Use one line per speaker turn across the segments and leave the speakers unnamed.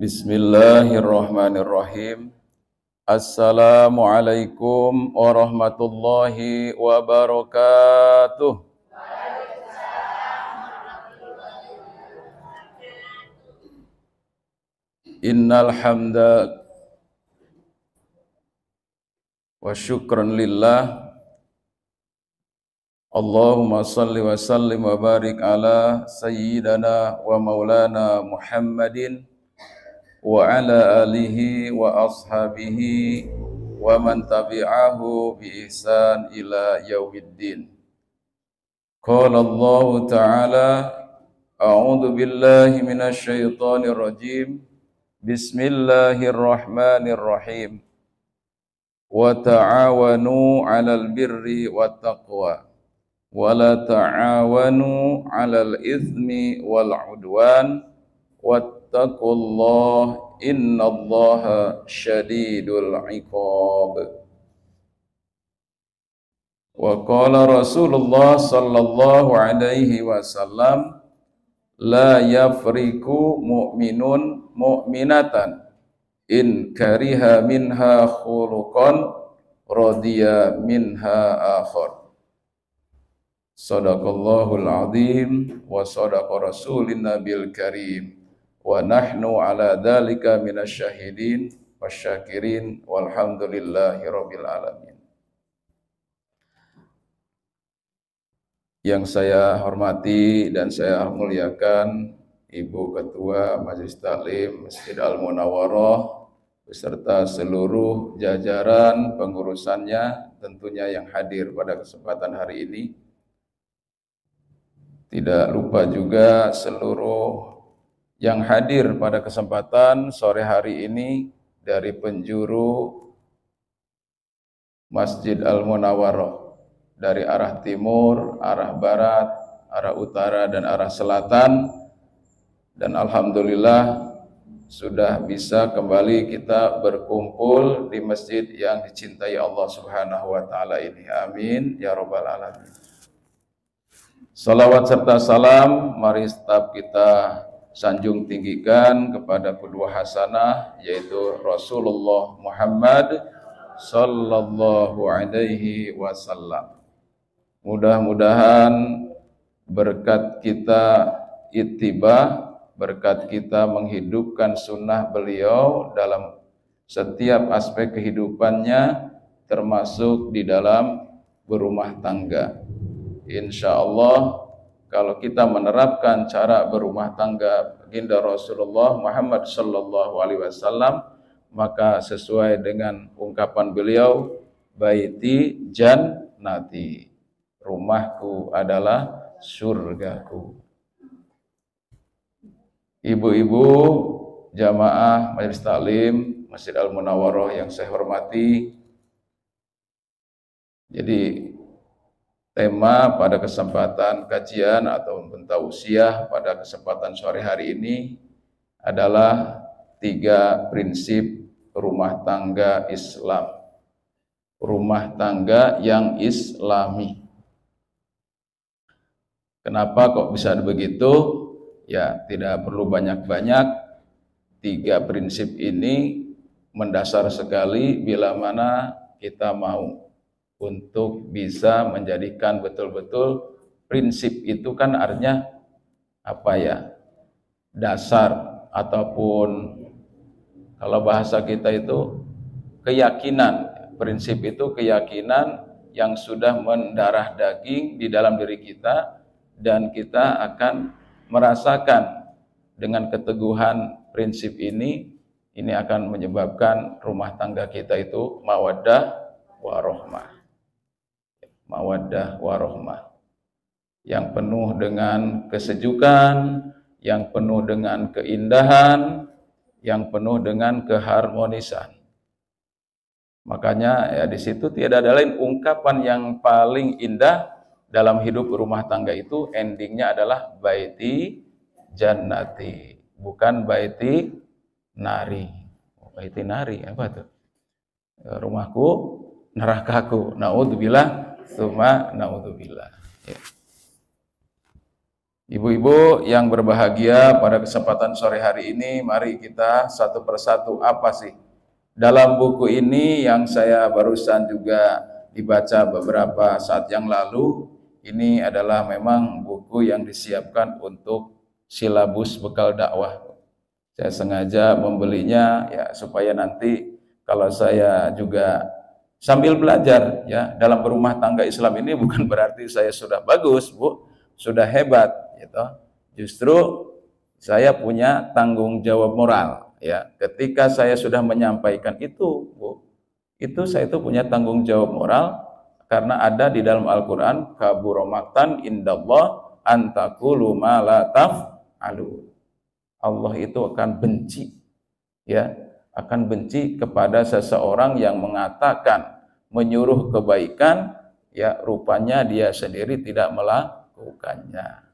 Bismillahirrahmanirrahim. Assalamualaikum warahmatullahi wabarakatuh. Innal hamda wa syukran lillah. Allahumma salli wa sallim wa barik ala sayyidina wa maulana Muhammadin wa ala alihi wa ashabihi wa man tabi'ahu bi ihsan ila yaumiddin. Qala Allah Ta'ala, a'udzu billahi minasy syaithanir rajim. Bismillahirrahmanirrahim. Wa ta'awanu 'alal birri wat taqwa wa la ta'awanu 'alal itsmi wal 'udwan wattaqullaha innallaha syadidul 'iqab. Wa qala Rasulullah sallallahu alaihi wasallam, la yafriku mu'minun mu'minatan in kariha minha khuluqan radiya minha akhar. Sadaqallahul azim wa sadaqa rasulin nabil karim wa nahnu ala dhalika minasyahidin wasyakirin walhamdulillahi rabbil alamin. Yang saya hormati dan saya muliakan Ibu Ketua Majelis Taklim Masjid Al-Munawwarah beserta seluruh jajaran pengurusannya tentunya yang hadir pada kesempatan hari ini. Tidak lupa juga seluruh yang hadir pada kesempatan sore hari ini dari penjuru Masjid Al-Munawwarah, dari arah timur, arah barat, arah utara, dan arah selatan. Dan alhamdulillah sudah bisa kembali kita berkumpul di masjid yang dicintai Allah Subhanahu wa taala ini. Amin ya rabbal alamin. Salawat serta salam mari tetap kita sanjung tinggikan kepada qudwah hasanah, yaitu Rasulullah Muhammad sallallahu alaihi wasallam. Mudah-mudahan berkat kita ittiba, berkat kita menghidupkan sunnah beliau dalam setiap aspek kehidupannya, termasuk di dalam berumah tangga. Insya Allah kalau kita menerapkan cara berumah tangga baginda Rasulullah Muhammad sallallahu alaihi wasallam, maka sesuai dengan ungkapan beliau, baiti jannati, rumahku adalah surgaku. Ibu-ibu jamaah Majelis Taklim Masjid Al-Munawwarah yang saya hormati, jadi tema pada kesempatan kajian atau tausiah pada kesempatan sore hari ini adalah 3 prinsip rumah tangga Islam. Rumah tangga yang islami. Kenapa kok bisa begitu? Ya, tidak perlu banyak-banyak. 3 prinsip ini mendasar sekali bila mana kita mau untuk bisa menjadikan betul-betul prinsip itu kan artinya apa ya? Dasar ataupun kalau bahasa kita itu keyakinan. Prinsip itu keyakinan yang sudah mendarah daging di dalam diri kita, dan kita akan merasakan dengan keteguhan prinsip ini akan menyebabkan rumah tangga kita itu mawaddah warahmah. Mawaddah warahmah yang penuh dengan kesejukan, yang penuh dengan keindahan, yang penuh dengan keharmonisan. Makanya ya di situ tiada ada lain ungkapan yang paling indah dalam hidup rumah tangga itu endingnya adalah baiti jannati, bukan baiti nari. Baiti nari apa tuh? Rumahku nerakaku. Naudzubillah, tsumma naudzubillah. Ya. Ibu-ibu yang berbahagia, pada kesempatan sore hari ini mari kita satu persatu apa sih dalam buku ini yang saya barusan juga dibaca beberapa saat yang lalu. Ini adalah memang buku yang disiapkan untuk silabus bekal dakwah. Saya sengaja membelinya ya supaya nanti kalau saya juga sambil belajar ya dalam berumah tangga Islam ini, bukan berarti saya sudah bagus, Bu, sudah hebat gitu. Justru saya punya tanggung jawab moral ya. Ketika saya sudah menyampaikan itu, Bu, itu saya itu punya tanggung jawab moral karena ada di dalam Al-Qur'an, kabura maqtan indallah antaqulu ma la taf'alu. Allah itu akan benci ya, akan benci kepada seseorang yang mengatakan, menyuruh kebaikan ya rupanya dia sendiri tidak melakukannya.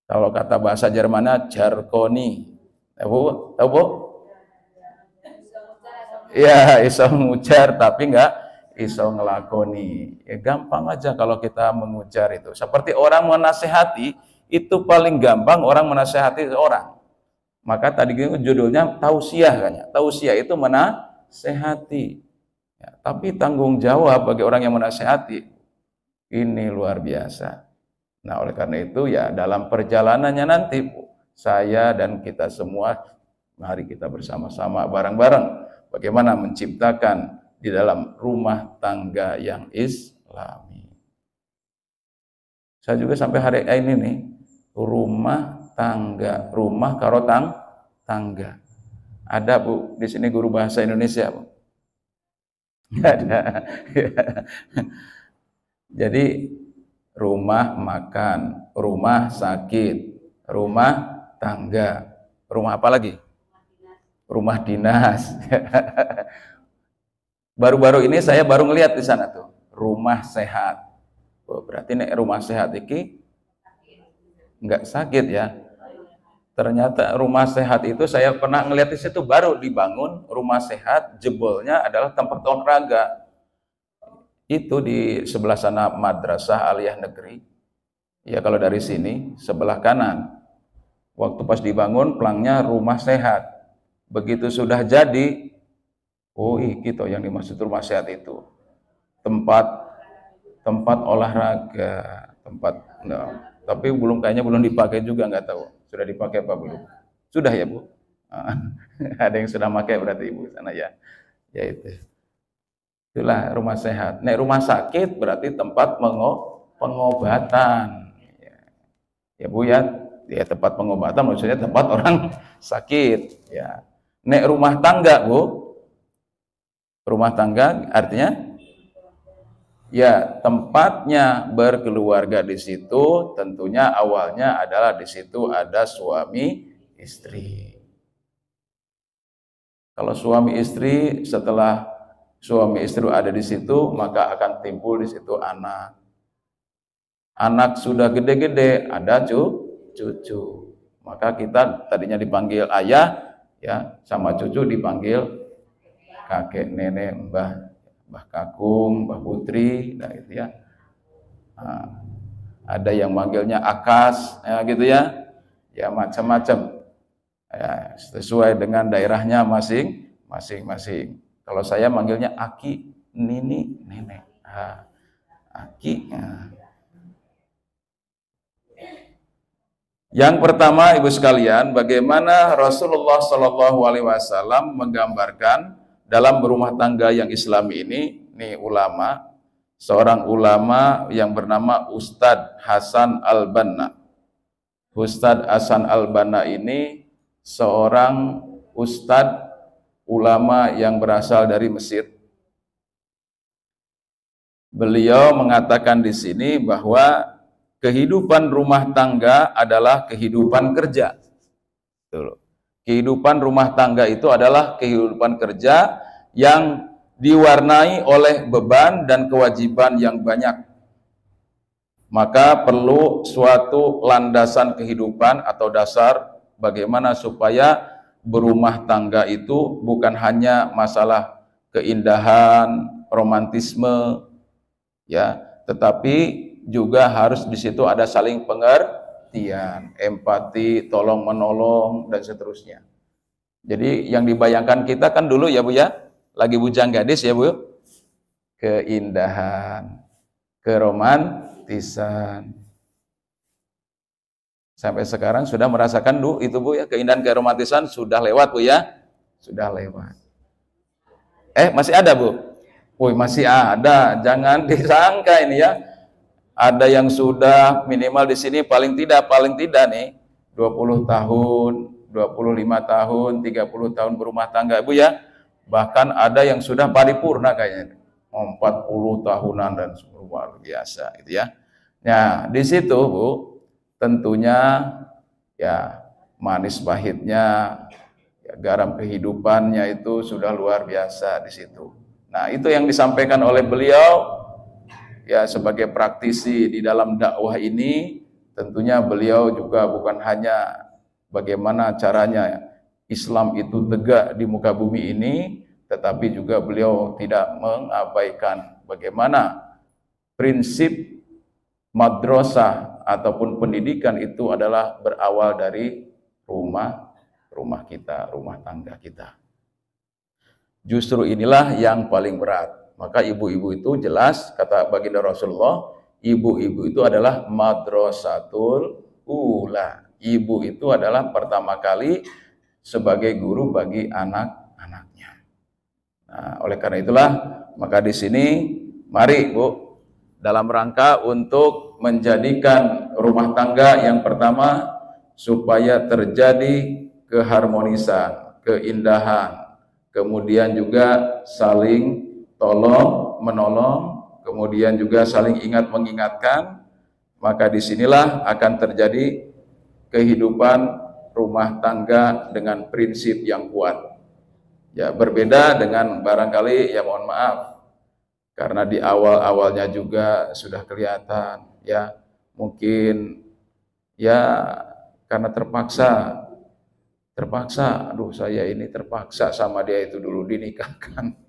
Kalau kata bahasa Jermannya jargoni. Tahu Bu? Ya, iso ngujar tapi enggak iso ngelakoni. Ya gampang aja kalau kita mengujar itu. Seperti orang menasehati, itu paling gampang orang menasehati orang. Maka tadi judulnya tausiah kan ya. Tausiah itu menasehati. Ya, tapi tanggung jawab bagi orang yang menasehati ini luar biasa. Nah, oleh karena itu ya dalam perjalanannya nanti saya dan kita semua mari kita bersama-sama bareng-bareng bagaimana menciptakan di dalam rumah tangga yang Islami. Saya juga sampai hari ini nih rumah tangga, rumah karo tangga. Ada Bu di sini guru bahasa Indonesia, Bu? Nggak ada. Jadi rumah makan, rumah sakit, rumah tangga, rumah apa lagi? Rumah dinas. Baru-baru ini saya baru ngelihat di sana tuh, rumah sehat. Oh, berarti nek rumah sehat iki nggak sakit ya. Ternyata rumah sehat itu saya pernah ngelihat di situ baru dibangun rumah sehat, jebolnya adalah tempat olahraga. Itu di sebelah sana Madrasah Aliyah Negeri. Ya kalau dari sini sebelah kanan. Waktu pas dibangun pelangnya rumah sehat. Begitu sudah jadi, oh gitu yang dimaksud rumah sehat itu. Tempat olahraga, tapi kayaknya belum dipakai juga, nggak tahu. Sudah dipakai apa belum? Sudah ya Bu? Ada yang sudah pakai berarti Ibu sana ya. Ya itu. Itulah rumah sehat. Nek rumah sakit berarti tempat pengobatan. Ya Bu ya, ya tempat pengobatan maksudnya tempat orang sakit. Ya. Nek rumah tangga Bu, rumah tangga artinya ya tempatnya berkeluarga di situ, tentunya awalnya adalah di situ ada suami istri. Kalau suami istri, setelah suami istri ada di situ, maka akan timbul di situ anak. Anak sudah gede-gede, ada cucu. Maka kita tadinya dipanggil ayah, ya sama cucu dipanggil kakek, nenek, Mbah Kakung, Mbah Putri, nah gitu ya. Nah, ada yang manggilnya Akas, ya gitu ya. Ya macam-macam. Ya, sesuai dengan daerahnya masing-masing. Kalau saya manggilnya Aki, Nini, Nenek. Nah, Aki. Nah. Yang pertama, Ibu sekalian, bagaimana Rasulullah SAW menggambarkan dalam berumah tangga yang Islami ini ulama, seorang ulama yang bernama Ustadz Hasan Al-Banna. Ustadz Hasan Al-Banna ini seorang ustadz ulama yang berasal dari Mesir. Beliau mengatakan di sini bahwa kehidupan rumah tangga adalah kehidupan kerja. Kehidupan rumah tangga itu adalah kehidupan kerja yang diwarnai oleh beban dan kewajiban yang banyak. Maka perlu suatu landasan kehidupan atau dasar bagaimana supaya berumah tangga itu bukan hanya masalah keindahan, romantisme, ya, tetapi juga harus di situ ada saling perhatian, empati, tolong menolong dan seterusnya. Jadi yang dibayangkan kita kan dulu ya Bu ya, lagi bujang gadis ya Bu, keindahan, keromantisan. Sampai sekarang sudah merasakan itu Bu ya, keindahan keromantisan sudah lewat Bu ya, sudah lewat. Masih ada Bu? Woi, masih ada, jangan disangka ini ya. Ada yang sudah minimal di sini paling tidak nih 20 tahun, 25 tahun, 30 tahun berumah tangga Bu ya. Bahkan ada yang sudah paripurna kayaknya. 40 tahunan dan luar biasa gitu ya. Nah, di situ Bu, tentunya ya manis pahitnya, ya, garam kehidupannya itu sudah luar biasa di situ. Nah, itu yang disampaikan oleh beliau ya sebagai praktisi di dalam dakwah ini. Tentunya beliau juga bukan hanya bagaimana caranya Islam itu tegak di muka bumi ini, tetapi juga beliau tidak mengabaikan bagaimana prinsip madrasah ataupun pendidikan itu adalah berawal dari rumah kita, rumah tangga kita. Justru inilah yang paling berat. Maka ibu-ibu itu jelas, kata baginda Rasulullah, ibu-ibu itu adalah madrasatul ula. Ibu itu adalah pertama kali sebagai guru bagi anak-anaknya. Nah, oleh karena itulah, maka di sini mari Bu, dalam rangka untuk menjadikan rumah tangga yang pertama supaya terjadi keharmonisan, keindahan, kemudian juga saling tolong menolong, kemudian juga saling ingat mengingatkan, maka disinilah akan terjadi kehidupan rumah tangga dengan prinsip yang kuat. Ya, berbeda dengan barangkali ya mohon maaf, karena di awal-awalnya juga sudah kelihatan ya, mungkin ya karena terpaksa, aduh saya ini terpaksa sama dia itu dulu dinikahkan.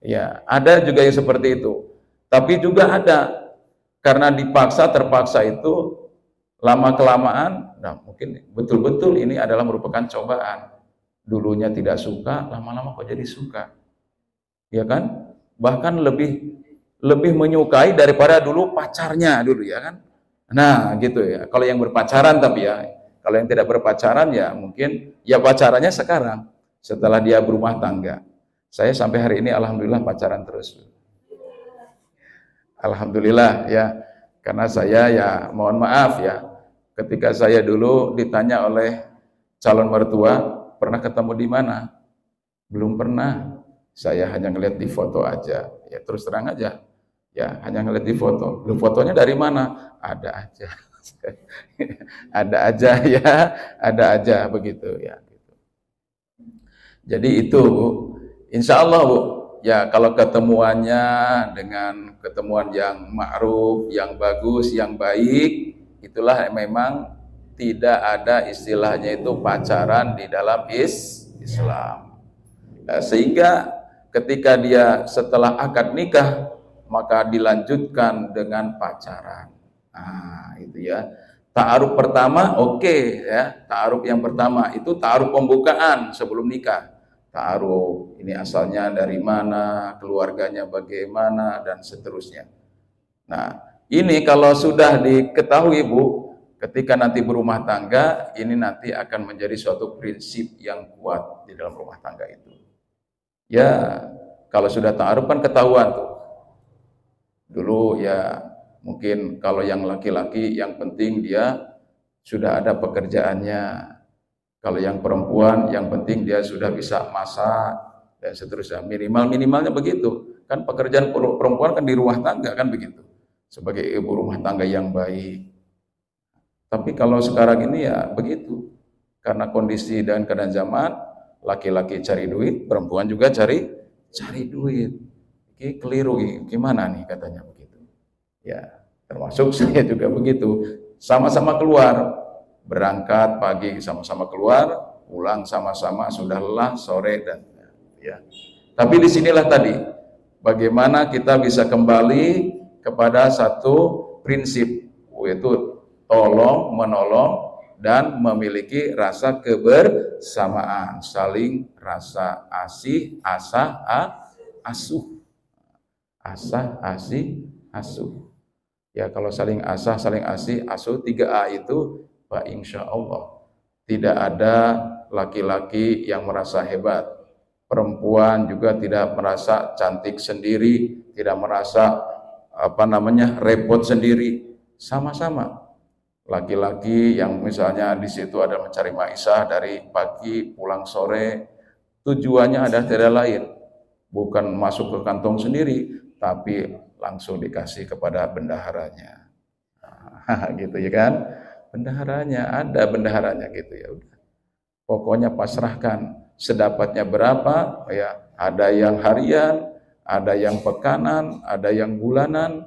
Ya, ada juga yang seperti itu. Tapi juga ada karena dipaksa, terpaksa itu lama-kelamaan, nah mungkin betul-betul ini adalah merupakan cobaan. Dulunya tidak suka, lama-lama kok jadi suka. Ya kan? Bahkan lebih menyukai daripada dulu pacarnya dulu ya kan. Nah gitu ya, kalau yang berpacaran. Tapi ya kalau yang tidak berpacaran ya mungkin ya pacarannya sekarang setelah dia berumah tangga. Saya sampai hari ini alhamdulillah pacaran terus, alhamdulillah ya, karena saya ya mohon maaf ya, ketika saya dulu ditanya oleh calon mertua pernah ketemu di mana, belum pernah. Saya hanya ngeliat di foto aja, ya terus terang aja, ya hanya ngeliat di foto. Lu fotonya dari mana? Ada aja, ada aja ya, ada aja begitu ya. Jadi itu, insya Allah Bu, ya kalau ketemuannya dengan ketemuan yang ma'ruf, yang bagus, yang baik, itulah memang tidak ada istilahnya itu pacaran di dalam Islam. Nah, sehingga ketika dia setelah akad nikah, maka dilanjutkan dengan pacaran. Nah, itu ya. Ta'aruf pertama oke, ya. Ta'aruf yang pertama itu ta'aruf pembukaan sebelum nikah. Ta'aruf ini asalnya dari mana, keluarganya bagaimana dan seterusnya. Nah, ini kalau sudah diketahui Bu, ketika nanti berumah tangga, ini nanti akan menjadi suatu prinsip yang kuat di dalam rumah tangga itu. Ya, kalau sudah ta'aruf kan ketahuan tuh. Dulu ya mungkin kalau yang laki-laki yang penting dia sudah ada pekerjaannya. Kalau yang perempuan yang penting dia sudah bisa masak dan seterusnya. Minimalnya begitu. Kan pekerjaan perempuan kan di rumah tangga kan begitu. Sebagai ibu rumah tangga yang baik. Tapi kalau sekarang ini ya begitu. Karena kondisi dan keadaan zaman, laki-laki cari duit, perempuan juga cari duit. Ini keliru, gimana nih katanya begitu. Ya, termasuk saya juga begitu. Sama-sama keluar, berangkat pagi sama-sama keluar, pulang sama-sama sudah lelah sore dan ya. Tapi disinilah tadi bagaimana kita bisa kembali kepada satu prinsip, yaitu tolong menolong dan memiliki rasa kebersamaan, saling rasa asih, asuh, asah, asih, asuh. Ya kalau saling asah, saling asih, asuh 3A itu, Pak, insya Allah tidak ada laki-laki yang merasa hebat, perempuan juga tidak merasa cantik sendiri, tidak merasa repot sendiri, sama-sama. Laki-laki yang misalnya di situ ada mencari maisha dari pagi pulang sore, tujuannya ada tidak lain, bukan masuk ke kantong sendiri, tapi langsung dikasih kepada bendaharanya. Nah, gitu ya kan? Bendaharanya ada bendaharanya gitu ya udah. Pokoknya pasrahkan, sedapatnya berapa ya, ada yang harian, ada yang pekanan, ada yang bulanan,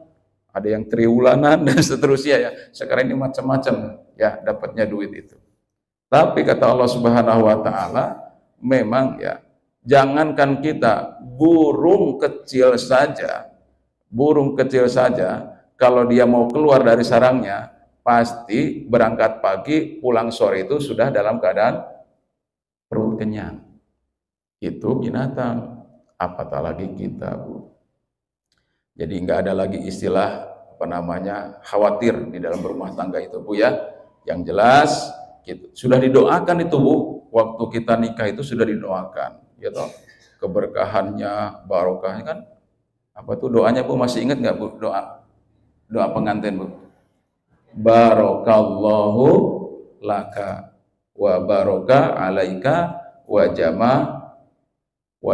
ada yang triwulanan dan seterusnya ya. Sekarang ini macam-macam ya dapatnya duit itu. Tapi kata Allah Subhanahu wa taala, memang ya jangankan kita, burung kecil saja kalau dia mau keluar dari sarangnya pasti berangkat pagi pulang sore itu sudah dalam keadaan perut kenyang. Itu binatang, apatah lagi kita, Bu. Jadi nggak ada lagi istilah khawatir di dalam berumah tangga itu, Bu ya. Yang jelas gitu. Sudah didoakan itu, Bu. Waktu kita nikah itu sudah didoakan, ya toh. Keberkahannya, barokahnya kan. Apa tuh doanya, Bu? Masih ingat nggak, Bu? Doa pengantin, Bu. Barokallahu laka wa baroka alaika wa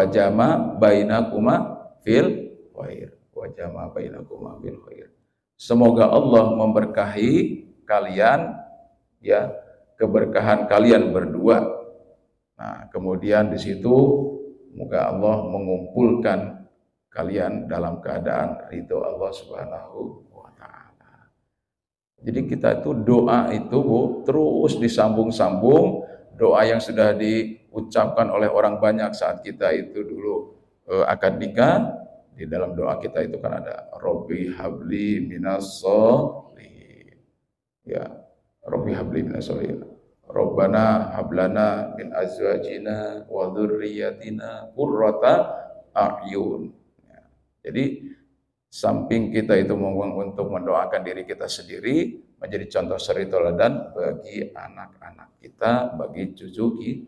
jama bainakuma fil khair. Wajama bainakuma bil khair. Semoga Allah memberkahi kalian ya, keberkahan kalian berdua. Nah, kemudian di situ semoga Allah mengumpulkan kalian dalam keadaan ridho Allah Subhanahu wa taala. Jadi kita itu doa itu, Bu, terus disambung-sambung, doa yang sudah diucapkan oleh orang banyak saat kita itu dulu akad nikah. Di dalam doa kita itu kan ada Robbi habli minas sholihin. Ya, Robbi habli minas sholihin. Robbana hablana min azwajina wa dzurriyyatina qurrata a'yun. Ya. Jadi samping kita itu untuk mendoakan diri kita sendiri, menjadi contoh suri teladan bagi anak-anak kita, bagi cucu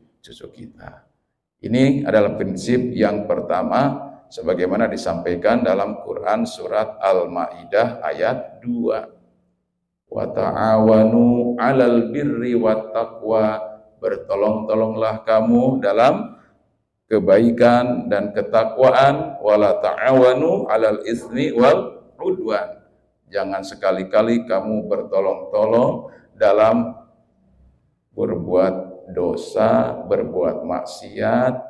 kita. Ini adalah prinsip yang pertama sebagaimana disampaikan dalam Quran surat Al-Maidah ayat 2. Wa ta'awanu 'alal birri wat taqwa, bertolong-tolonglah kamu dalam kebaikan dan ketakwaan, wala ta'awanu 'alal ismi wal 'udwan. Jangan sekali-kali kamu bertolong-tolong dalam berbuat dosa, berbuat maksiat,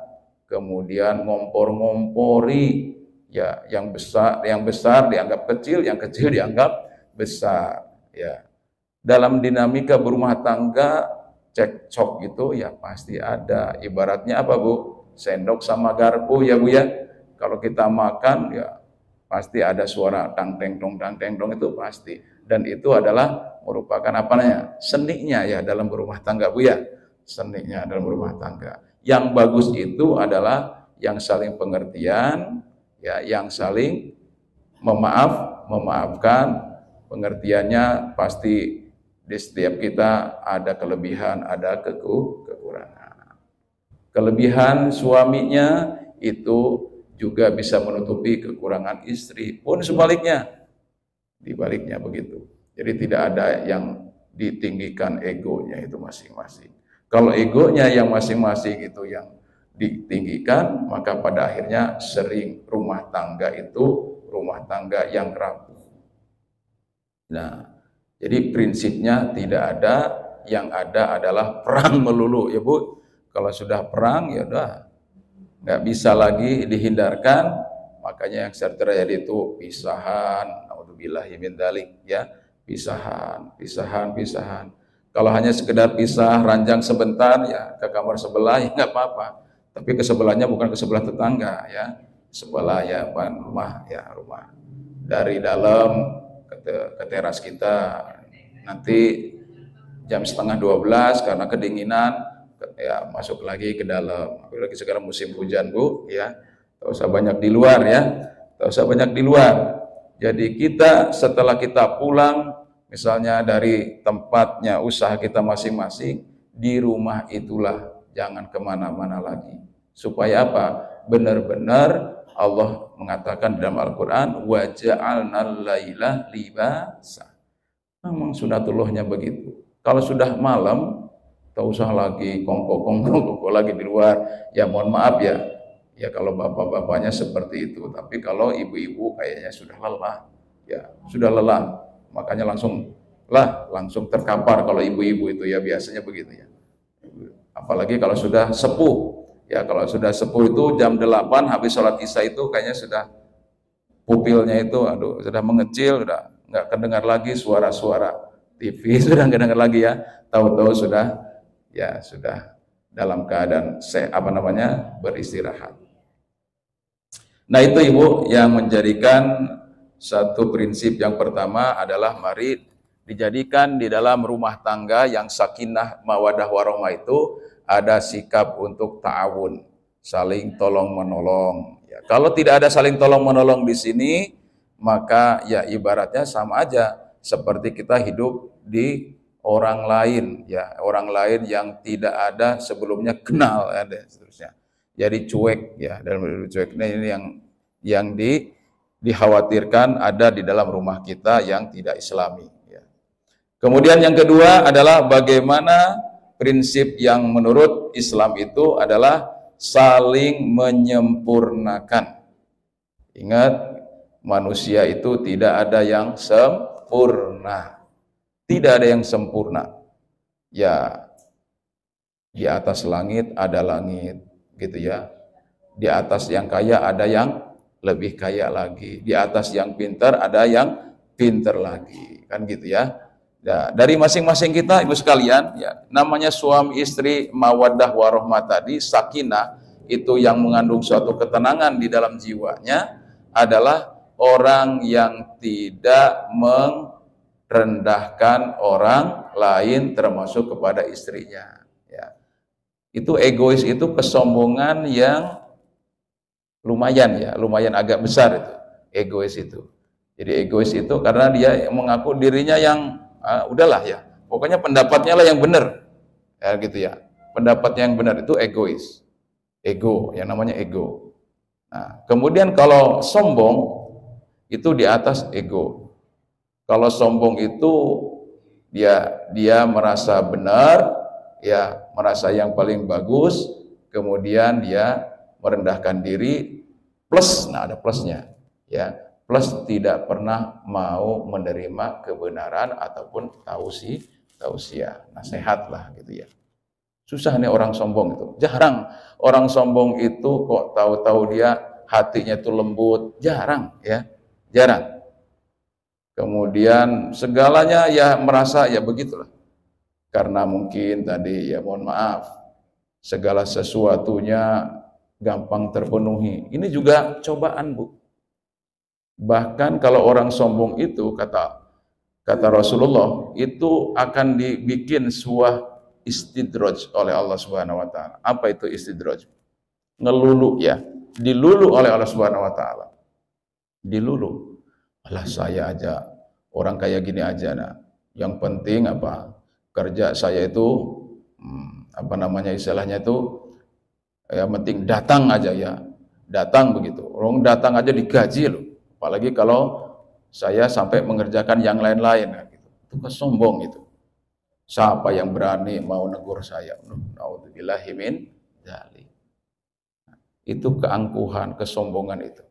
kemudian ngompor-ngompori ya, yang besar dianggap kecil, yang kecil dianggap besar ya. Dalam dinamika berumah tangga cekcok itu ya pasti ada. Ibaratnya apa, Bu? Sendok sama garpu ya, Bu ya. Kalau kita makan ya pasti ada suara tang teng dong itu pasti. Dan itu adalah merupakan seninya ya dalam berumah tangga, Bu ya. Seninya dalam berumah tangga. Yang bagus itu adalah yang saling pengertian, ya, yang saling memaafkan. Pengertiannya pasti di setiap kita ada kelebihan, ada kekurangan. Kelebihan suaminya itu juga bisa menutupi kekurangan istri, pun sebaliknya, dibaliknya begitu. Jadi tidak ada yang ditinggikan egonya itu masing-masing. Kalau egonya yang masing-masing itu yang ditinggikan, maka pada akhirnya sering rumah tangga itu rumah tangga yang rapuh. Nah, jadi prinsipnya tidak ada, yang ada adalah perang melulu ya, Bu. Kalau sudah perang ya udah nggak bisa lagi dihindarkan. Makanya yang sering terjadi itu pisahan, naudzubillahi min dzalik ya, pisahan. Kalau hanya sekedar pisah ranjang sebentar ya ke kamar sebelah ya nggak apa-apa. Tapi ke sebelahnya bukan ke sebelah tetangga ya, sebelah ya rumah. Dari dalam ke teras kita nanti jam setengah 12 karena kedinginan ya masuk lagi ke dalam. Apalagi sekarang musim hujan Bu, ya tak usah banyak di luar ya, tak usah banyak di luar. Jadi kita setelah kita pulang misalnya dari tempatnya usaha kita masing-masing, di rumah itulah, jangan kemana-mana lagi. Supaya apa? Benar-benar Allah mengatakan dalam Al-Quran, waja'alnal laila libasa. Memang sunatullahnya begitu. Kalau sudah malam, tak usah lagi kongko lagi di luar. Ya mohon maaf ya, ya kalau bapak-bapaknya seperti itu. Tapi kalau ibu-ibu kayaknya sudah lelah, ya sudah lelah, makanya langsung terkapar kalau ibu-ibu itu ya biasanya begitu ya. Apalagi kalau sudah sepuh, ya kalau sudah sepuh itu jam 8 habis sholat isya itu kayaknya sudah pupilnya itu, aduh sudah mengecil, sudah nggak kedengar lagi suara-suara TV, sudah nggak dengar lagi ya. Tahu-tahu sudah dalam keadaan beristirahat. Nah itu Ibu yang menjadikan satu prinsip yang pertama adalah mari dijadikan di dalam rumah tangga yang sakinah mawadah warahmah itu ada sikap untuk ta'awun, saling tolong menolong. Ya, kalau tidak ada saling tolong menolong di sini, maka ya ibaratnya sama aja seperti kita hidup di orang lain, ya orang lain yang tidak ada sebelumnya kenal, ada seterusnya. Jadi cuek, ya dalam cuek ini yang dikhawatirkan ada di dalam rumah kita yang tidak Islami. Ya. Kemudian yang kedua adalah bagaimana prinsip yang menurut Islam itu adalah saling menyempurnakan. Ingat, manusia itu tidak ada yang sempurna. Tidak ada yang sempurna. Ya, di atas langit ada langit, gitu ya. Di atas yang kaya ada yang lebih kaya lagi. Di atas yang pintar ada yang pintar lagi. Kan gitu ya. Nah, dari masing-masing kita Ibu sekalian, ya, namanya suami istri mawaddah warahmah tadi, sakinah, itu yang mengandung suatu ketenangan di dalam jiwanya adalah orang yang tidak merendahkan orang lain termasuk kepada istrinya. Ya. Itu egois, itu kesombongan yang lumayan agak besar itu, egois itu. Jadi egois itu karena dia mengaku dirinya yang udahlah ya, pokoknya pendapatnya lah yang benar, ya gitu ya. Pendapatnya yang benar itu egois, ego, yang namanya ego. Nah, kemudian kalau sombong itu di atas ego. Kalau sombong itu dia merasa benar, ya merasa yang paling bagus, kemudian dia merendahkan diri, plus, nah ada plusnya, ya. Plus tidak pernah mau menerima kebenaran ataupun tausiah, nasihat lah gitu ya. Susah nih orang sombong itu. Jarang orang sombong itu kok tahu-tahu dia hatinya itu lembut, jarang ya. Jarang. Kemudian segalanya ya merasa ya begitulah. Karena mungkin tadi ya mohon maaf, segala sesuatunya gampang terpenuhi. Ini juga cobaan, Bu. Bahkan kalau orang sombong itu kata Rasulullah itu akan dibikin sebuah istidraj oleh Allah Subhanahu wa taala. Apa itu istidraj? Ngelulu ya, dilulu oleh Allah Subhanahu wa taala. Dilulu. Alah saya aja orang kayak gini aja nah. Yang penting apa? Kerja saya itu istilahnya itu yang penting datang aja ya. Datang begitu. Orang datang aja digaji loh. Apalagi kalau saya sampai mengerjakan yang lain-lain, nah, gitu. Itu kesombong itu. Siapa yang berani mau negur saya? Naudzubillahi min dzalik. Itu keangkuhan, kesombongan itu.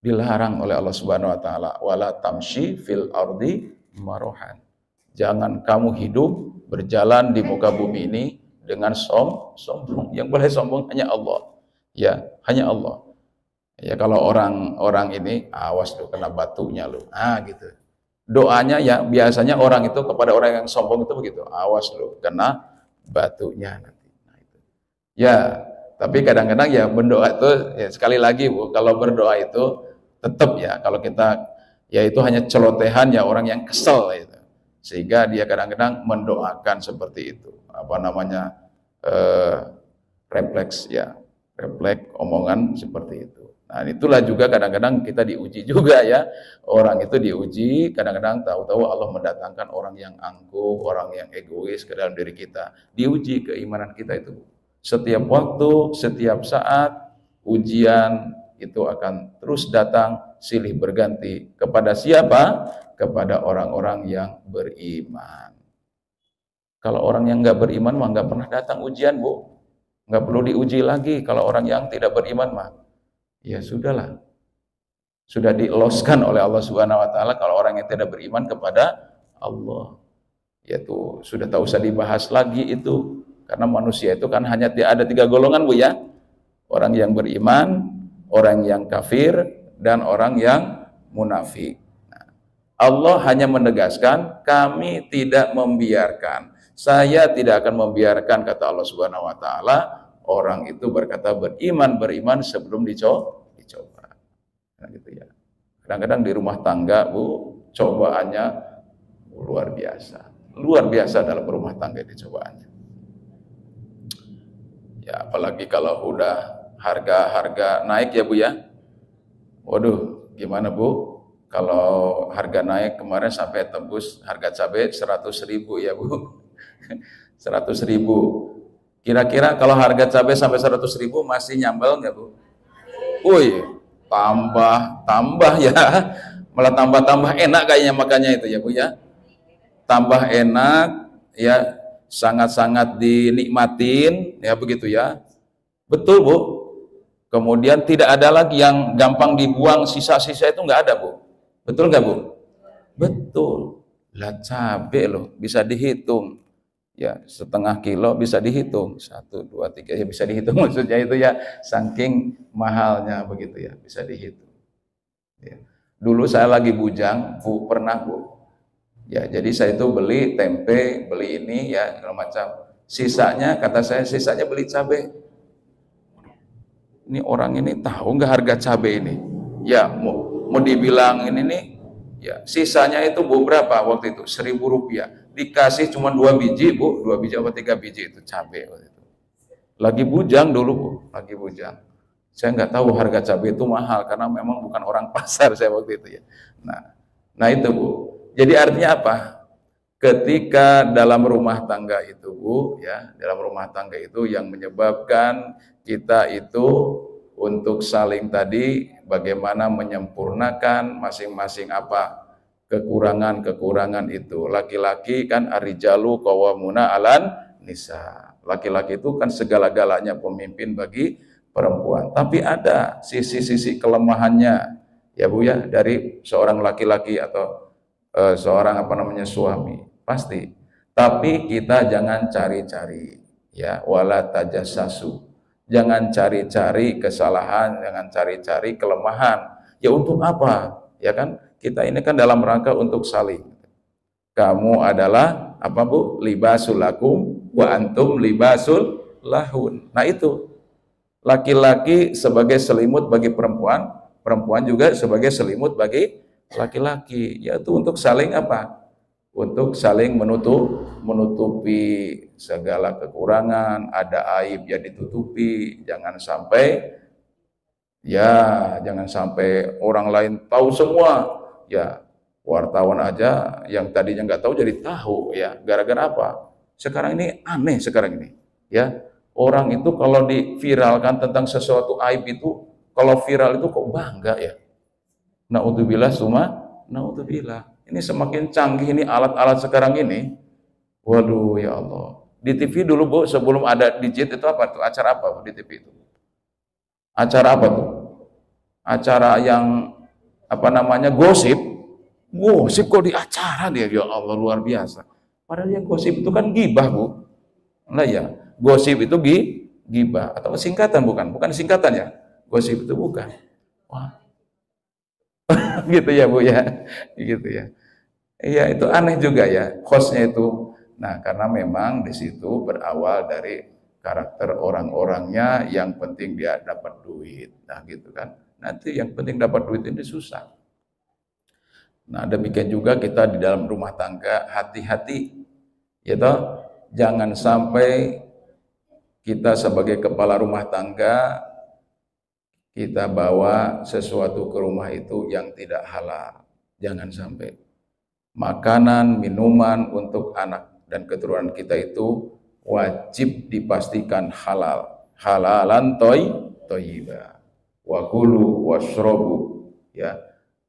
Dilarang oleh Allah Subhanahu wa taala, wala tamshi fil ardi marohan. Jangan kamu hidup berjalan di muka bumi ini dengan sombong. Yang boleh sombong hanya Allah. Ya, hanya Allah. Ya kalau orang ini awas tuh kena batunya lu. Gitu. Doanya ya biasanya orang itu kepada orang yang sombong itu begitu. Awas lu kena batunya nanti. Nah, itu. Ya, tapi kadang-kadang ya berdoa itu ya sekali lagi Bu, kalau berdoa itu tetap ya kalau kita ya itu hanya celotehan ya orang yang kesel gitu. Sehingga dia kadang-kadang mendoakan seperti itu. Apa namanya? Refleks ya. Refleks omongan seperti itu. Nah, itulah juga kadang-kadang kita diuji juga ya. Orang itu diuji, kadang-kadang tahu-tahu Allah mendatangkan orang yang angkuh, orang yang egois ke dalam diri kita. Diuji keimanan kita itu. Setiap waktu, setiap saat, ujian itu akan terus datang, silih berganti. Kepada siapa? Kepada orang-orang yang beriman. Kalau orang yang nggak beriman mah nggak pernah datang ujian, Bu. Nggak perlu diuji lagi. Kalau orang yang tidak beriman mah, ya sudahlah. Sudah diloskan oleh Allah Subhanahu wa taala kalau orang yang tidak beriman kepada Allah. Yaitu sudah tak usah dibahas lagi itu. Karena manusia itu kan hanya ada 3 golongan, Bu ya. Orang yang beriman, orang yang kafir, dan orang yang munafik. Nah, Allah hanya menegaskan, kami tidak membiarkan. Saya tidak akan membiarkan, kata Allah Subhanahu wa taala, orang itu berkata beriman sebelum dicoba. Nah, gitu ya. Kadang-kadang di rumah tangga, Bu, cobaannya luar biasa. Luar biasa dalam rumah tangga itu cobaannya. Ya, apalagi kalau udah harga naik ya, Bu ya. Waduh, gimana, Bu? Kalau harga naik kemarin sampai tembus harga cabai 100.000 ya, Bu. 100.000. Kira-kira kalau harga cabai sampai 100.000 masih nyambel nggak, Bu? Wih, tambah ya. Malah tambah enak kayaknya, makanya itu ya, Bu ya. Tambah enak ya, sangat-sangat dinikmatin ya, begitu ya. Betul, Bu. Kemudian tidak ada lagi yang gampang dibuang, sisa-sisa itu nggak ada, Bu. Betul nggak, Bu? Betul. Lah cabai loh bisa dihitung. Ya, setengah kilo bisa dihitung. 1, 2, 3 ya bisa dihitung, maksudnya itu ya, saking mahalnya begitu ya, bisa dihitung. Ya. Dulu saya lagi bujang, Bu, pernah, Bu. Ya, jadi saya itu beli tempe, beli ini ya, segala macam. Sisanya, kata saya, sisanya beli cabai. Ini orang ini tahu nggak harga cabai ini? Ya, mau dibilang ini nih, ya sisanya itu, Bu, berapa waktu itu? 1.000 rupiah. Dikasih cuma 2 biji, Bu, 2 biji atau 3 biji itu cabai waktu itu. Lagi bujang dulu, Bu, lagi bujang. Saya nggak tahu harga cabai itu mahal karena memang bukan orang pasar saya waktu itu ya. Nah itu, Bu. Jadi artinya apa? Ketika dalam rumah tangga itu, Bu, ya, dalam rumah tangga itu yang menyebabkan kita itu untuk saling tadi bagaimana menyempurnakan masing-masing apa kekurangan-kekurangan itu. Laki-laki kan arijalu qawwamuna 'alan nisa. Laki-laki itu kan segala-galanya pemimpin bagi perempuan. Tapi ada sisi-sisi kelemahannya ya, Bu ya, dari seorang laki-laki atau seorang apa namanya suami. Pasti. Tapi kita jangan cari-cari ya, wala tajassasu. Jangan cari-cari kesalahan, jangan cari-cari kelemahan. Ya untuk apa? Ya kan? Kita ini kan dalam rangka untuk saling. Kamu adalah apa, Bu? Libasul lakum wa antum libasul lahun. Nah itu. Laki-laki sebagai selimut bagi perempuan, perempuan juga sebagai selimut bagi laki-laki. Yaitu untuk saling apa? Untuk saling menutupi segala kekurangan, ada aib ya ditutupi, jangan sampai orang lain tahu semua. Ya, wartawan aja yang tadinya nggak tahu jadi tahu ya. Gara-gara apa? Sekarang ini aneh sekarang ini. Ya, orang itu kalau diviralkan tentang sesuatu aib itu, kalau viral itu kok bangga ya. Naudzubillah naudzubillah. Ini semakin canggih ini alat-alat sekarang ini. Waduh ya Allah. Di TV dulu, Bu, sebelum ada digit itu apa tuh? Acara apa, Bu, di TV itu? Acara apa tuh? Acara yang apa namanya? Gosip. Gosip kok di acara dia, ya Allah, luar biasa. Padahal yang gosip itu kan gibah, Bu. Nah ya, gosip itu gibah atau singkatan bukan? Bukan singkatan ya. Gosip itu bukan. Wah. Gitu ya, Bu ya. Gitu ya. Iya, itu aneh juga ya, hostnya itu. Nah, karena memang di situ berawal dari karakter orang-orangnya, yang penting dia dapat duit. Nah, gitu kan. Nanti yang penting dapat duit ini susah. Nah, demikian juga kita di dalam rumah tangga hati-hati, ya toh, jangan sampai kita sebagai kepala rumah tangga kita bawa sesuatu ke rumah itu yang tidak halal. Jangan sampai. Makanan, minuman untuk anak dan keturunan kita itu wajib dipastikan halal. Halalan thayyiba. Wa kulu washrabu, ya.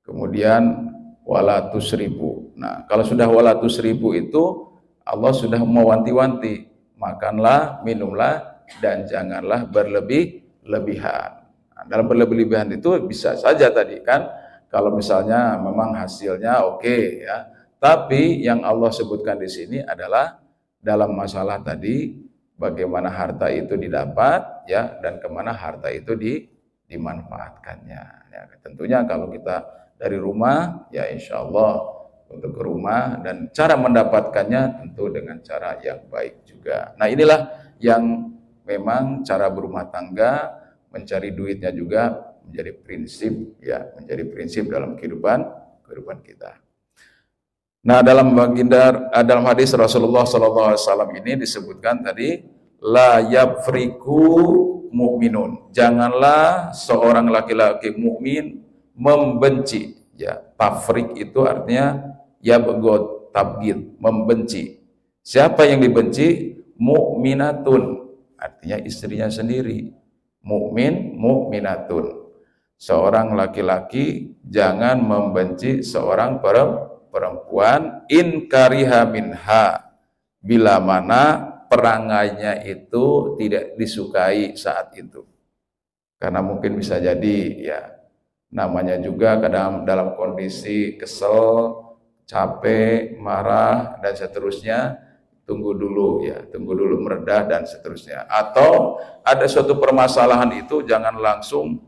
Kemudian wala tusrifu. Nah, kalau sudah wala tusrifu itu Allah sudah mewanti-wanti, makanlah, minumlah, dan janganlah berlebih-lebihan. Nah, dalam berlebih-lebihan itu bisa saja tadi kan, kalau misalnya memang hasilnya oke, ya. Tapi yang Allah sebutkan di sini adalah dalam masalah tadi bagaimana harta itu didapat, ya, dan kemana harta itu dimanfaatkannya. Ya, tentunya kalau kita dari rumah, ya insya Allah untuk ke rumah, dan cara mendapatkannya tentu dengan cara yang baik juga. Nah, inilah yang memang cara berumah tangga, mencari duitnya juga menjadi prinsip, ya, menjadi prinsip dalam kehidupan kita. Nah, dalam hadis Rasulullah SAW ini disebutkan tadi, la yafriku mu'minun, janganlah seorang laki-laki mukmin membenci, ya. Tafrik itu artinya yabghad, tabghid, membenci. Siapa yang dibenci? Mu'minatun, artinya istrinya sendiri. Mukmin, mu'minatun. Seorang laki-laki jangan membenci seorang perempuan, in kariha minha, bila mana perangainya itu tidak disukai saat itu. Karena mungkin bisa jadi, ya, namanya juga kadang dalam kondisi kesel, capek, marah, dan seterusnya, tunggu dulu, ya, tunggu dulu meredah dan seterusnya. Atau ada suatu permasalahan itu jangan langsung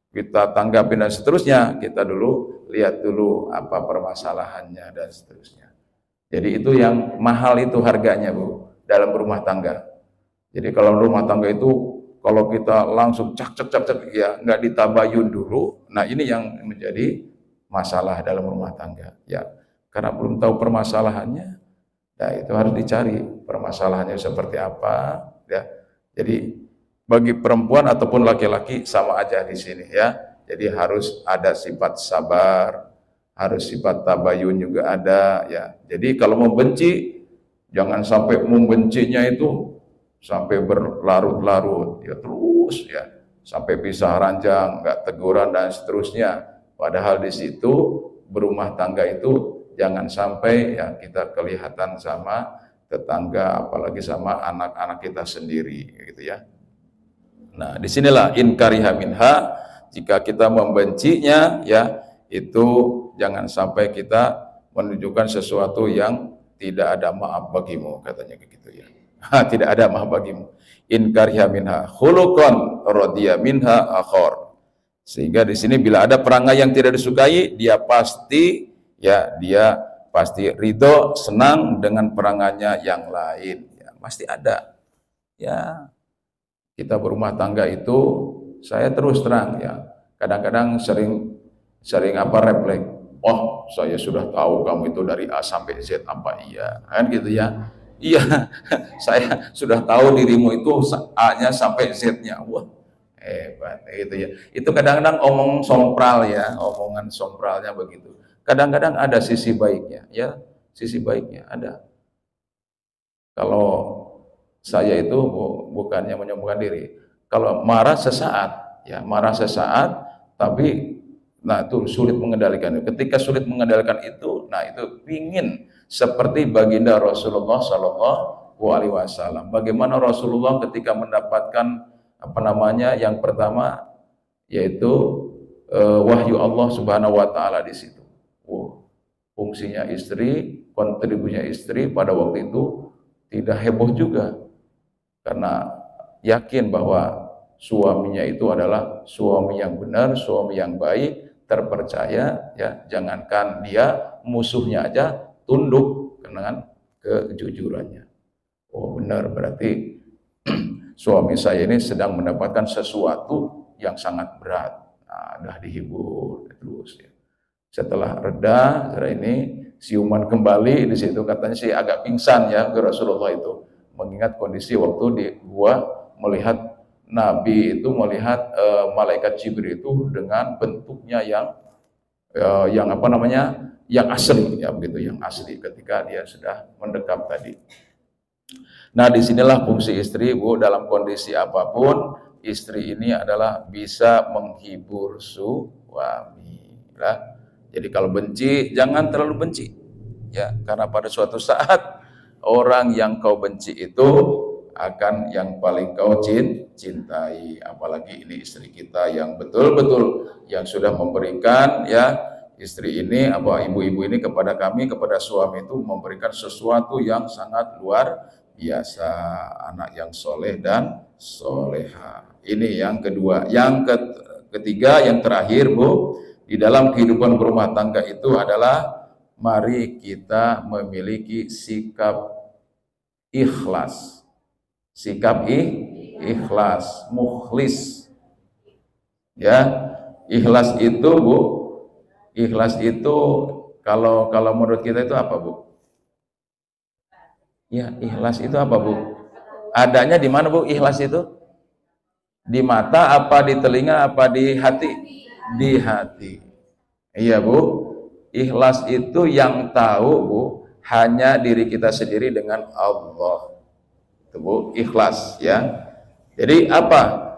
kita tanggapi dan seterusnya, kita dulu lihat dulu apa permasalahannya dan seterusnya. Jadi itu yang mahal itu harganya, Bu, dalam rumah tangga. Jadi kalau rumah tangga itu kalau kita langsung cak, ya, nggak ditabayun dulu. Nah, ini yang menjadi masalah dalam rumah tangga, ya. Karena belum tahu permasalahannya, ya itu harus dicari permasalahannya seperti apa, ya. Jadi bagi perempuan ataupun laki-laki sama aja di sini, ya. Jadi harus ada sifat sabar, harus sifat tabayun juga ada, ya. Jadi kalau membenci, jangan sampai membencinya itu sampai berlarut-larut, ya, terus, ya, sampai pisah ranjang, nggak teguran dan seterusnya. Padahal di situ berumah tangga itu jangan sampai, ya, kita kelihatan sama tetangga, apalagi sama anak-anak kita sendiri, gitu, ya. Nah, disinilah in kariha minha, jika kita membencinya, ya, itu jangan sampai kita menunjukkan sesuatu yang tidak ada maaf bagimu, katanya begitu, ya. Tidak ada maaf bagimu. In kariha minha khuluqan radiya minha akhar. Sehingga di sini bila ada perangai yang tidak disukai, dia pasti, ya, dia pasti ridho, senang dengan perangainya yang lain, ya, pasti ada. Ya, kita berumah tangga itu, saya terus terang, ya, kadang-kadang sering refleks, oh, saya sudah tahu kamu itu dari A sampai Z, apa iya, kan gitu, ya. Iya, saya sudah tahu dirimu itu A-nya sampai Z-nya. Wah, hebat, gitu, ya. Itu kadang-kadang omong sompral, ya, omongan sompralnya begitu. Kadang-kadang ada sisi baiknya, ya, sisi baiknya ada. Kalau saya itu bukannya menyombongkan diri. Kalau marah sesaat, ya, marah sesaat, tapi nah itu sulit mengendalikan. Ketika sulit mengendalikan itu, nah itu pingin seperti baginda Rasulullah Shallallahu Alaihi Wasallam. Bagaimana Rasulullah ketika mendapatkan apa namanya yang pertama, yaitu wahyu Allah Subhanahu Wa Taala di situ. Fungsinya istri, kontribusinya istri pada waktu itu tidak heboh juga, karena yakin bahwa suaminya itu adalah suami yang benar, suami yang baik, terpercaya, ya, jangankan dia, musuhnya aja tunduk dengan kejujurannya. Oh, benar, berarti suami saya ini sedang mendapatkan sesuatu yang sangat berat. Nah, udah dihibur terus, ya. Setelah reda, setelah ini siuman kembali, di situ katanya sih agak pingsan ya ke Rasulullah itu, mengingat kondisi waktu di gua melihat Nabi itu melihat malaikat Jibril itu dengan bentuknya yang apa namanya, yang asli ya begitu, yang asli ketika dia sudah mendekap tadi. Nah, disinilah fungsi istri, Bu, dalam kondisi apapun istri ini adalah bisa menghibur suami ya. Jadi kalau benci, jangan terlalu benci. Ya, karena pada suatu saat orang yang kau benci itu akan yang paling kau cintai. Apalagi ini istri kita yang betul-betul yang sudah memberikan ya, istri ini apa ibu-ibu ini kepada kami, kepada suami itu memberikan sesuatu yang sangat luar biasa, anak yang soleh dan soleha. Ini yang kedua. Yang ketiga, yang terakhir, Bu, di dalam kehidupan berumah tangga itu adalah mari kita memiliki sikap ikhlas. Sikap ikhlas, mukhlis. Ya, ikhlas itu, Bu, ikhlas itu kalau menurut kita itu apa, Bu? Ya, ikhlas itu apa, Bu? Adanya di mana, Bu, ikhlas itu? Di mata apa di telinga apa di hati? Di hati. Iya, Bu. Ikhlas itu yang tahu, Bu, hanya diri kita sendiri dengan Allah. Itu, Bu, ikhlas ya. Jadi apa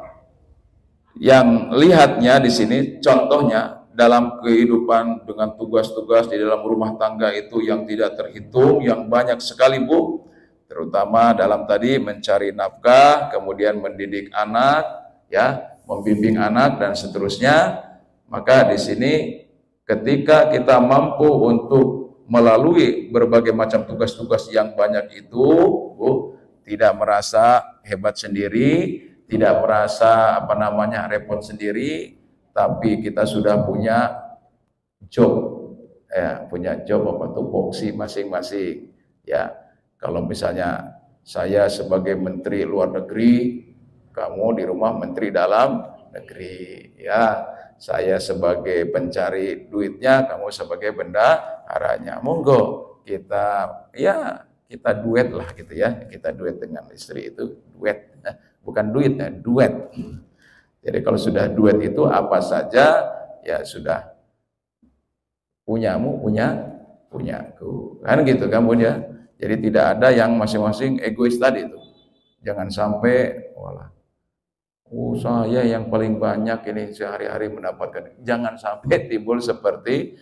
yang lihatnya di sini contohnya dalam kehidupan dengan tugas-tugas di dalam rumah tangga itu yang tidak terhitung, yang banyak sekali, Bu. Terutama dalam tadi mencari nafkah, kemudian mendidik anak, ya, membimbing anak dan seterusnya. Maka di sini ketika kita mampu untuk melalui berbagai macam tugas-tugas yang banyak itu, Bu, tidak merasa hebat sendiri, tidak merasa apa namanya repot sendiri, tapi kita sudah punya job, ya, punya job apa tupoksi masing-masing. Ya, kalau misalnya saya sebagai menteri luar negeri, kamu di rumah menteri dalam negeri, ya. Saya sebagai pencari duitnya, kamu sebagai bendaharanya. Monggo kita ya kita duet lah gitu ya. Kita duet dengan istri itu duet, bukan duit ya, duet. Jadi kalau sudah duet itu apa saja ya sudah punyamu punyaku. Kan gitu kan, Bun ya. Jadi tidak ada yang masing-masing egois tadi itu. Jangan sampai walah saya yang paling banyak ini sehari-hari mendapatkan. Jangan sampai timbul seperti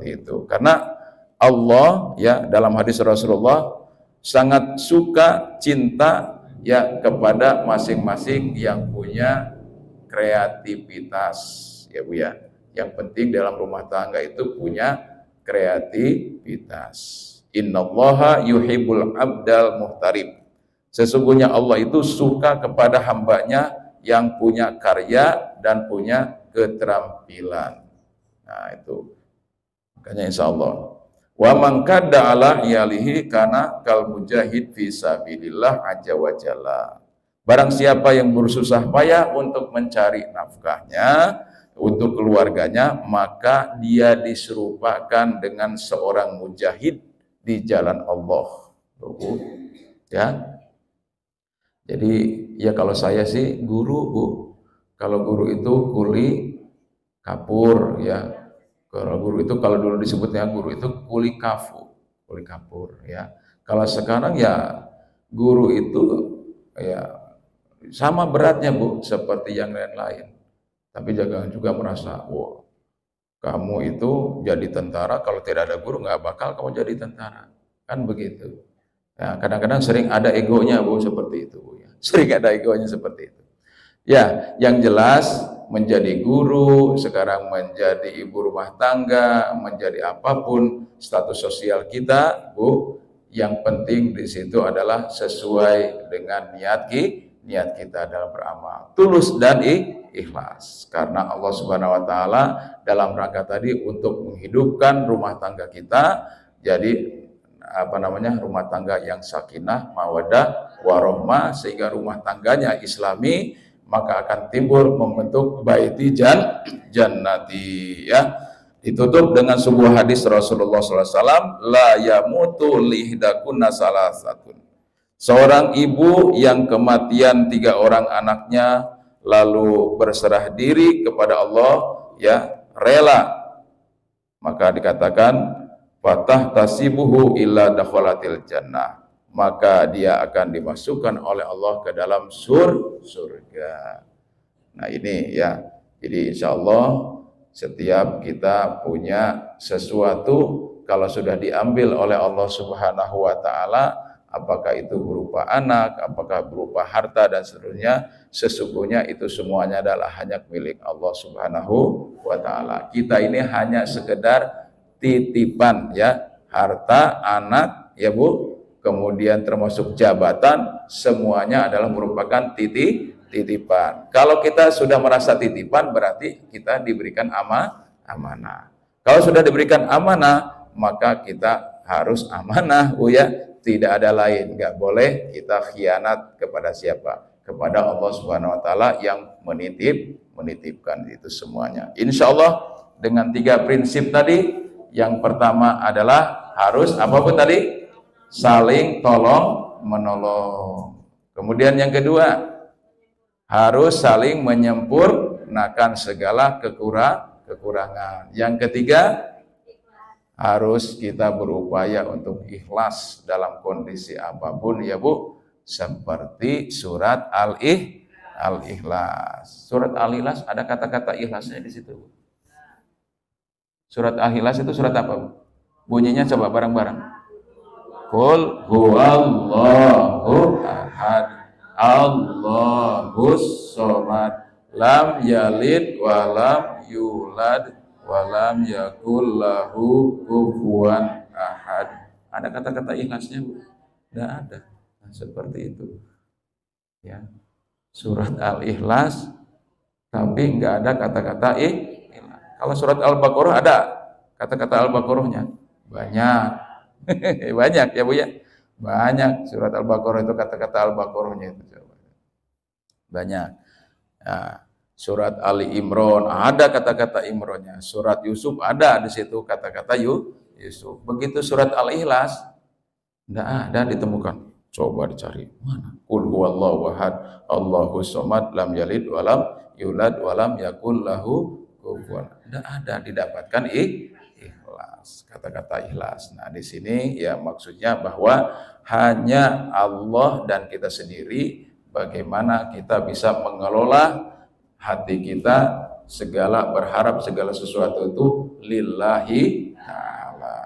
itu. Karena Allah ya dalam hadis Rasulullah sangat suka cinta ya kepada masing-masing yang punya kreativitas ya, Bu ya. Yang penting dalam rumah tangga itu punya kreativitas. Innallaha yuhibbul abdal muhtarib. Sesungguhnya Allah itu suka kepada hambanya yang punya karya dan punya keterampilan. Nah itu makanya insya Allah wa man kadda ala iyalihi kana kal mujahid fi sabilillah azza wa jalla. Barang siapa yang bersusah payah untuk mencari nafkahnya untuk keluarganya, maka dia diserupakan dengan seorang mujahid di jalan Allah. Ya. Jadi ya kalau saya sih guru, Bu. Kalau guru itu kuli kapur ya. Kalau guru itu kalau dulu disebutnya guru itu kuli kapur ya. Kalau sekarang ya guru itu ya sama beratnya, Bu, seperti yang lain-lain. Tapi jangan juga merasa, wah, kamu itu jadi tentara kalau tidak ada guru nggak bakal kamu jadi tentara. Kan begitu. Ya, kadang-kadang sering ada egonya, Bu, seperti itu, Bu, ya. Sering ada egonya seperti itu. Ya, yang jelas menjadi guru, sekarang menjadi ibu rumah tangga, menjadi apapun status sosial kita, Bu, yang penting di situ adalah sesuai dengan niat kita dalam beramal, tulus dan ikhlas. Karena Allah Subhanahu wa taala dalam rangka tadi untuk menghidupkan rumah tangga kita, jadi apa namanya rumah tangga yang sakinah, mawaddah, warahmah, sehingga rumah tangganya islami, maka akan timbul membentuk baiti jannati ya. Ditutup dengan sebuah hadis Rasulullah SAW, la yamutu lihdakunna salasatun. Seorang ibu yang kematian 3 orang anaknya lalu berserah diri kepada Allah, ya, rela, maka dikatakan fatah tasibuhu illa dakhalatil jannah, maka dia akan dimasukkan oleh Allah ke dalam surga. Nah ini ya, jadi insya Allah setiap kita punya sesuatu, kalau sudah diambil oleh Allah Subhanahu wa Ta'ala, apakah itu berupa anak, apakah berupa harta dan seterusnya, sesungguhnya itu semuanya adalah hanya milik Allah Subhanahu wa Ta'ala. Kita ini hanya sekedar titipan, ya, harta, anak, ya Bu, kemudian termasuk jabatan, semuanya adalah merupakan titipan. Kalau kita sudah merasa titipan, berarti kita diberikan amanah. Kalau sudah diberikan amanah, maka kita harus amanah, ya. Tidak ada lain, nggak boleh kita khianat kepada siapa? Kepada Allah Subhanahu wa Ta'ala yang menitipkan itu semuanya. Insya Allah dengan 3 prinsip tadi, yang pertama adalah harus apa pun tadi? Saling tolong menolong. Kemudian yang kedua, harus saling menyempurnakan segala kekurangan. Yang ketiga, harus kita berupaya untuk ikhlas dalam kondisi apapun, ya Bu, seperti surat Al-Ikhlas. Surat Al-Ikhlas ada kata-kata ikhlasnya di situ. Surat Al-Ikhlas itu surat apa, Bu? Bunyinya coba bareng-bareng. Qul huwallahu ahad, Allahus somad, lam yalid walam yulad walam yakul lahu kufuwan ahad. Ada kata-kata ikhlasnya, Bu? Tidak ada. Nah, seperti itu. Ya. Surat Al-Ikhlas tapi enggak ada kata-kata ikhlas. Kalau surat Al-Baqarah ada kata-kata Al-Baqarahnya. Banyak. Banyak ya, Bu, ya. Banyak surat Al-Baqarah itu kata-kata Al-Baqarahnya itu. Banyak. Nah, surat Ali Imran ada kata-kata Imronnya. Surat Yusuf ada di situ kata-kata Yusuf. Begitu surat Al-Ikhlas tidak ada ditemukan. Coba dicari mana? Qul huwallahu ahad, Allahus somad, lam yalid walam yulad walam yakul lahu kufuwan. Tidak ada didapatkan ikhlas. Kata-kata ikhlas. Nah, di sini ya maksudnya bahwa hanya Allah dan kita sendiri, bagaimana kita bisa mengelola hati kita, segala berharap segala sesuatu itu lillahi ta'ala.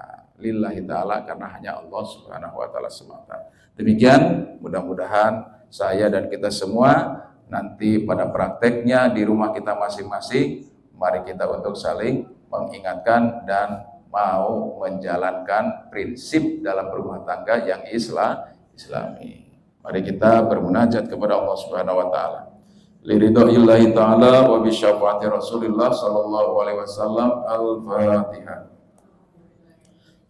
Lillahi ta'ala, karena hanya Allah Subhanahu wa Ta'ala semata. Demikian, mudah-mudahan saya dan kita semua nanti pada prakteknya di rumah kita masing-masing, mari kita untuk saling mengingatkan dan mau menjalankan prinsip dalam rumah tangga yang islami. Mari kita bermunajat kepada Allah Subhanahu wa Ta'ala. Liridaillahi ta'ala wa bisyafaati Rasulillah sallallahu alaihi wasallam. Al-Fatihah.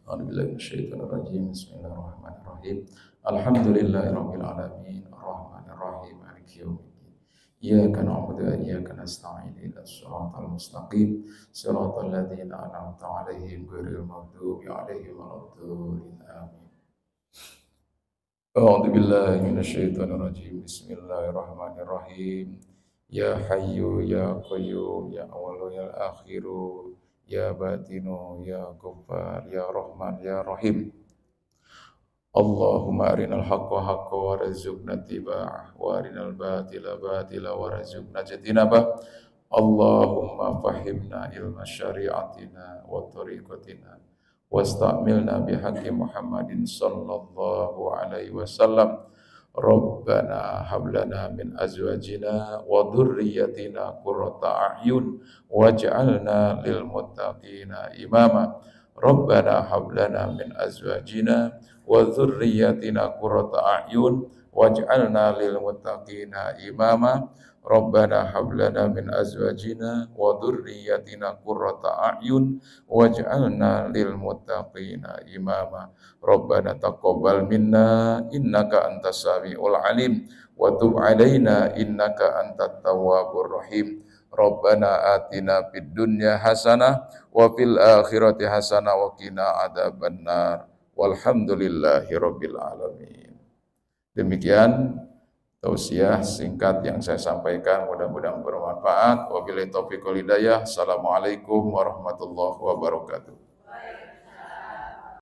A'udzubillahi minasyaitonir rajim. Bismillahirrahmanirrahim. Alhamdulillahirabbil alamin. Arrahmanir rahim. Maliki yaumiddin. Iyyaka na'budu wa iyyaka nasta'in. Ihdinas siratal mustaqim. Siratal ladzina an'amta 'alaihim ghairil maghdubi 'alaihim waladdallin. Amin. A'udzu billahi minasyaitonir rajim. Bismillahirrahmanirrahim. Ya Hayyu ya Qayyum ya Awwalu ya Akhiru ya Batinu ya Ghaffar ya Rahman ya Rahim. Allahumma arinal haqqa haqqa warzuqna ittiba'ah wa arinal batila batila warzuqna ijtinabah. Allahumma fahimna ilma syari'atina wa tariqatina wastamilna bihaqqi Muhammadin sallallahu alaihi wasallam. Rabbana hablana min azwajina wa dhurriyyatina qurrata a'yun waj'alna lil muttaqina imama. Rabbana hablana min azwajina wa dhurriyyatina qurrata a'yun waj'alna lil muttaqina imama. Rabbana hablana min azwajina wa dhurriyyatina qurrata a'yun waj'alna lil muttaqina imama. Rabbana taqabbal minna innaka antas samiul alim wa tub alaina innaka antat tawwabur rahim. Rabbana atina fid dunya hasanah wa fil akhirati hasanah wa qina adzabannar. Walhamdulillahi rabbil alamin. Demikian tausiah singkat yang saya sampaikan, mudah-mudahan bermanfaat. Wabillahi taufiq wal hidayah. Assalamualaikum warahmatullahi wabarakatuh.